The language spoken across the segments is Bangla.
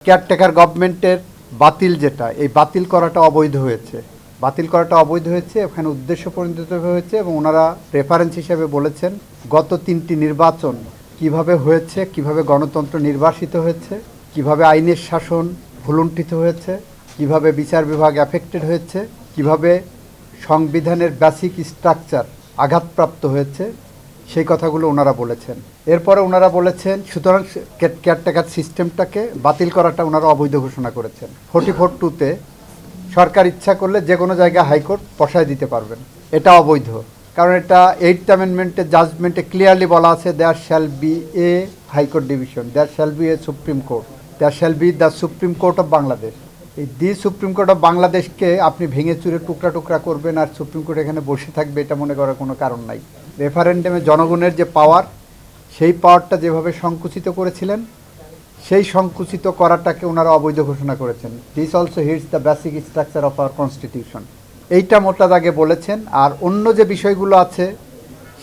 কেয়ারটেকার গভর্নমেন্টের বাতিল যেটা, এই বাতিল করাটা অবৈধ হয়েছে। এখানে উদ্দেশ্য পরিণত হয়েছে এবং ওনারা রেফারেন্স হিসেবে বলেছেন গত 3টি নির্বাচন কিভাবে হয়েছে, কিভাবে গণতন্ত্র নির্বাসিত হয়েছে, কিভাবে আইনের শাসন ভুলুণ্ঠিত হয়েছে, কিভাবে বিচার বিভাগ অ্যাফেক্টেড হয়েছে, কিভাবে সংবিধানের বেসিক স্ট্রাকচার আঘাতপ্রাপ্ত হয়েছে, সেই কথাগুলো ওনারা বলেছেন। এরপরে ওনারা বলেছেন সুতরাং কেয়ারটেকার সিস্টেমটাকে বাতিল করাটা ওনারা অবৈধ ঘোষণা করেছেন। 44(2)তে সরকার ইচ্ছা করলে যে কোনো জায়গায় হাইকোর্ট বসায় দিতে পারবেন, এটা অবৈধ। কারণ এটা 8th অ্যামেন্ডমেন্টের জাজমেন্টে ক্লিয়ারলি বলা আছে there shall be a High Court division, there shall be a Supreme Court, there shall be the Supreme Court of Bangladesh. এই দি সুপ্রিম কোর্ট অফ বাংলাদেশকে আপনি ভেঙে চুরে টুকরা টুকরা করবেন আর সুপ্রিম কোর্ট এখানে বসে থাকবে, এটা মনে করার কোনো কারণ নাই। রেফারেন্ডামে জনগণের যে পাওয়ার, সেই পাওয়ারটা যেভাবে সংকুচিত করেছিলেন, সেই সংকুচিত করাটাকে ওনারা অবৈধ ঘোষণা করেছেন। This also hits the basic structure of our constitution, এইটা মোটা দাগে বলেছেন। আর অন্য যে বিষয়গুলো আছে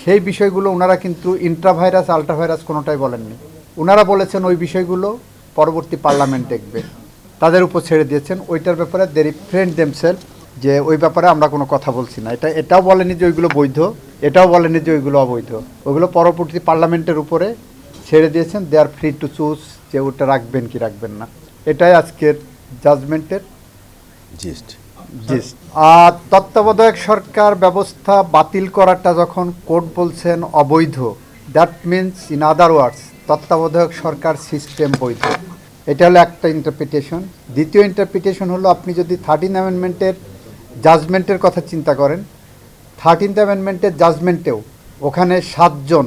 সেই বিষয়গুলো ওনারা কিন্তু ইন্ট্রাভাইরাস আল্ট্রাভাইরাস কোনোটাই বলেননি। ওনারা বলেছেন ওই বিষয়গুলো পরবর্তী পার্লামেন্ট দেখবে, তাদের উপর ছেড়ে দিয়েছেন। ওইটার ব্যাপারে দে রিফ্রেন্ড দেমসেলফ যে ওই ব্যাপারে আমরা কোনো কথা বলছি না। এটাও বলেনি যে ওইগুলো বৈধ, এটাও বলেনি যে ওইগুলো অবৈধ। ওইগুলো পরবর্তী পার্লামেন্টের উপরে ছেড়ে দিয়েছেন। দে আর ফ্রি টু চুজ যে ওটা রাখবেন কি রাখবেন না। এটাই আজকের জাজমেন্টের জিস্ট। আর তত্ত্বাবধায়ক সরকার ব্যবস্থা বাতিল করাটা যখন কোর্ট বলছেন অবৈধ, দ্যাট মিনস ইন আদার ওয়ার্ডস তত্ত্বাবধায়ক সরকার সিস্টেম বৈধ। এটা হলো একটা ইন্টারপ্রিটেশন। দ্বিতীয় ইন্টারপ্রিটেশন হলো আপনি যদি 13th অ্যামেন্ডমেন্টের জাজমেন্টের কথা চিন্তা করেন, 13th অ্যামেন্ডমেন্টের জাজমেন্টেও ওখানে 7 জন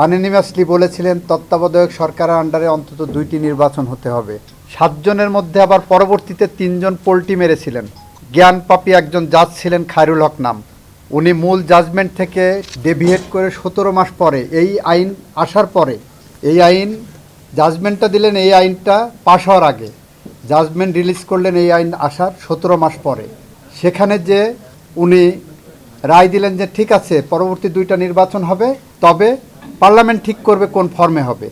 আনঅ্যানিমাসলি বলেছিলেন তত্ত্বাবধায়ক সরকারের আন্ডারে অন্তত 2টি নির্বাচন হতে হবে। 7 জনের মধ্যে আবার পরবর্তীতে 3 জন পোল্টি মেরেছিলেন। জ্ঞানপাপী একজন জাজ ছিলেন খায়রুল হক নাম, উনি মূল জাজমেন্ট থেকে ডেভিয়েট করে 17 মাস পরে এই আইন আসার পরে, এই আইন জাজমেন্টটা দিলেন এই আইনটা পাশ হওয়ার আগে, জাজমেন্ট রিলিজ করলেন এই আইন আসার 17 মাস পরে। সেখানে যে উনি রায় দিলেন যে ঠিক আছে পরবর্তী 2টা নির্বাচন হবে, তবে পার্লামেন্ট ঠিক করবে কোন ফর্মে হবে।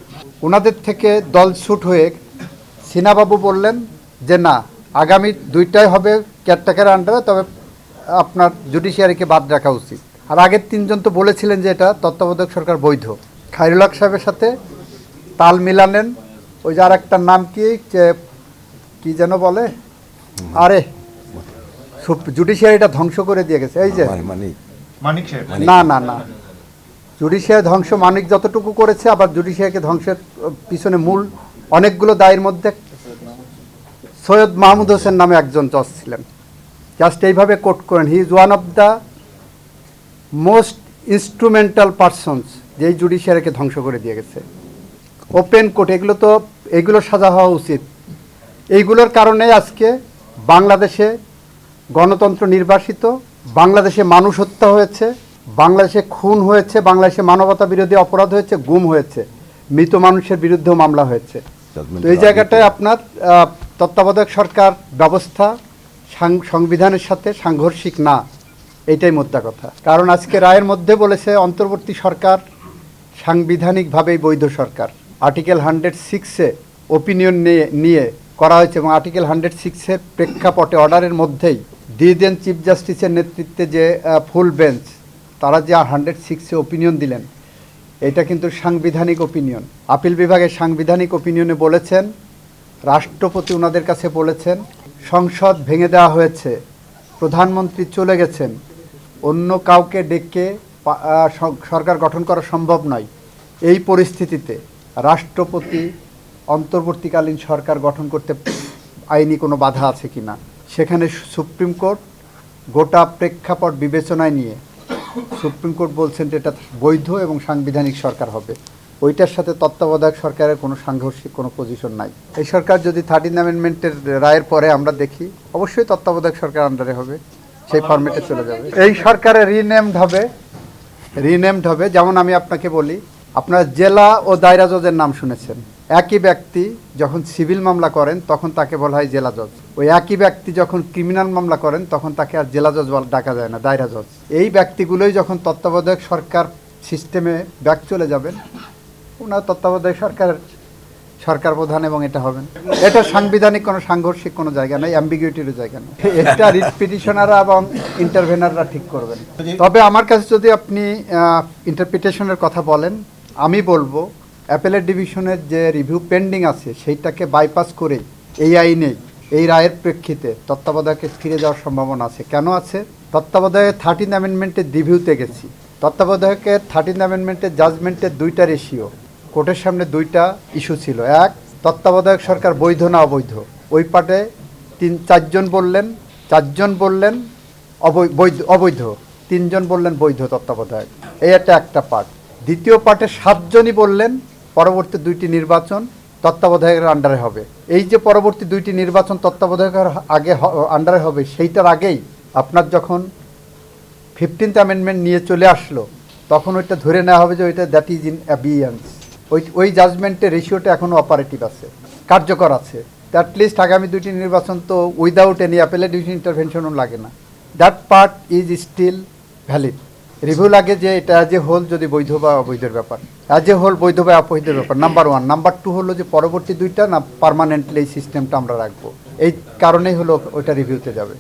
ওনাদের থেকে দল ছুট হয়ে সিনাবাবু বললেন যে না, আগামী 2টাই হবে কেয়ারটেকারের আন্ডারে, তবে আপনার জুডিশিয়ারিকে বাদ রাখা উচিত। আর আগের 3 জন তো বলেছিলেন যে এটা তত্ত্বাবধায়ক সরকার বৈধ। খায়রুল হক সাহেবের সাথে তাল মিলালেন ওই যে আর একটা নাম কি যেন বলে, আরে জুডিশিয়ারিটা ধ্বংস করে দিয়ে গেছে, এই যে না জুডিশিয়ারি ধ্বংস মানিক যতটুকু করেছে, আবার জুডিশিয়ারিকে ধ্বংসের পিছনে মূল অনেকগুলো দায়ের মধ্যে সৈয়দ মাহমুদ হোসেন নামে একজন জজ ছিলেন। জাস্ট এইভাবে কোট করেন, he is one of the most instrumental persons, যেই জুডিশিয়ারিকে ধ্বংস করে দিয়ে গেছে। ওপেন কোর্ট, এগুলো সাজা হওয়া উচিত। এইগুলোর কারণে আজকে বাংলাদেশে গণতন্ত্র নির্বাসিত, বাংলাদেশে মানুষ হত্যা হয়েছে, বাংলাদেশে খুন হয়েছে, বাংলাদেশে মানবতা বিরোধী অপরাধ হয়েছে, গুম হয়েছে, মৃত মানুষের বিরুদ্ধেও মামলা হয়েছে। তো এই জায়গাটায় আপনার তত্ত্বাবধায়ক সরকার ব্যবস্থা সংবিধানের সাথে সাংঘর্ষিক না, এইটাই মোদ্দা কথা। কারণ আজকে রায়ের মধ্যে বলেছে অন্তর্বর্তী সরকার সাংবিধানিকভাবেই বৈধ সরকার। আর্টিকেল 106-এ ওপিনিয়ন নিয়ে করা হয়েছে এবং আর্টিকেল 106-এর প্রেক্ষাপটে অর্ডারের মধ্যেই দিয়েছেন চিফ জাস্টিসের নেতৃত্বে যে ফুল বেঞ্চ, তারা যে 106-এ ওপিনিয়ন দিলেন, এটা কিন্তু সাংবিধানিক ওপিনিয়ন। আপিল বিভাগের সাংবিধানিক ওপিনিয়নে বলেছেন, রাষ্ট্রপতি ওনাদের কাছে বলেছেন সংসদ ভেঙে দেওয়া হয়েছে, প্রধানমন্ত্রী চলে গেছেন, অন্য কাউকে ডেকে সরকার গঠন করা সম্ভব নয়। এই পরিস্থিতিতে রাষ্ট্রপতি অন্তর্বর্তীকালীন সরকার গঠন করতে আইনি কোনো বাধা আছে কি না, সেখানে সুপ্রিম কোর্ট গোটা প্রেক্ষাপট বিবেচনায় নিয়ে সুপ্রিম কোর্ট বলছেন যে এটা বৈধ এবং সাংবিধানিক সরকার হবে। ওইটার সাথে তত্ত্বাবধায়ক সরকারের কোনো সাংঘর্ষিক কোনো পজিশন নাই। এই সরকার যদি 13th অ্যামেন্ডমেন্টের রায়ের পরে আমরা দেখি, অবশ্যই তত্ত্বাবধায়ক সরকার আন্ডারে হবে, সেই ফরম্যাটে চলে যাবে। এই সরকারে রিনেমড হবে। যেমন আমি আপনাকে বলি, আপনারা জেলা ও দায়রা জজের নাম শুনেছেন। একই ব্যক্তি যখন সিভিল মামলা করেন তখন তাকে বলা হয় জেলা জজ, ওই একই ব্যক্তি যখন ক্রিমিনাল মামলা করেন তখন তাকে আর জেলা জজ ডাকা যায় না, দায়রা জজ। এই ব্যক্তিগুলোই যখন তত্ত্বাবধায়ক সরকার সিস্টেমে ব্যাক চলে যাবেন, ওনার তত্ত্বাবধায়ক সরকারের সরকার প্রধান এবং এটা হবেন। এটা সাংবিধানিক কোনো সাংঘর্ষিক কোনো জায়গা নেই, অ্যাম্বিগুইটিরও জায়গা নেই। এটা রিট পিটিশনাররা এবং ইন্টারভেনাররা ঠিক করবেন। তবে আমার কাছে যদি আপনি ইন্টারপ্রিটেশনের কথা বলেন, আমি বলবো অ্যাপেলেট ডিভিশনের যে রিভিউ পেন্ডিং আছে সেইটাকে বাইপাস করে এই আইনে এই রায়ের প্রেক্ষিতে তত্ত্বাবধায়কে ফিরে যাওয়ার সম্ভাবনা আছে। কেন আছে? তত্ত্বাবধায়কের 13 অ্যামেন্ডমেন্টের রিভিউতে গেছি। তত্ত্বাবধায়কের 13 অ্যামেন্ডমেন্টের জাজমেন্টের দুইটা রেশিও, কোর্টের সামনে দুইটা ইস্যু ছিল। এক, তত্ত্বাবধায়ক সরকার বৈধ না অবৈধ, ওই পার্টে 4জন বললেন অবৈধ, 3জন বললেন বৈধ তত্ত্বাবধায়ক। এই একটা পার্ট। দ্বিতীয় পার্টে 7জনই বললেন পরবর্তী 2টি নির্বাচন তত্ত্বাবধায়কের আন্ডারে হবে। এই যে পরবর্তী 2টি নির্বাচন তত্ত্বাবধায়কের আগে আন্ডারে হবে, সেইটার আগেই আপনার যখন 15th অ্যামেন্ডমেন্ট নিয়ে চলে আসলো, তখন ওইটা ধরে নেওয়া হবে যে ওইটা দ্যাট ইজ ইন অ্যাবিয়েন্স। ওই জাজমেন্টের রেশিওটা এখনও অপারেটিভ আছে, কার্যকর আছে। অ্যাটলিস্ট আগামী 2টি নির্বাচন তো উইদাউট এনি অ্যাপেলেট ডিভিশন ইন্টারভেনশনও লাগে না। That part is still valid. Review লাগে যে এটা অ্যাজ এ হোল যদি বৈধ বা অবৈধের ব্যাপার, অ্যাজ এ হোল বৈধ বা অবৈধের ব্যাপার, নাম্বার 1। নাম্বার 2 হলো যে পরবর্তী 2টা না পার্মানেন্টলি এই সিস্টেমটা আমরা রাখবো, এই কারণেই হলো ওইটা রিভিউতে যাবে।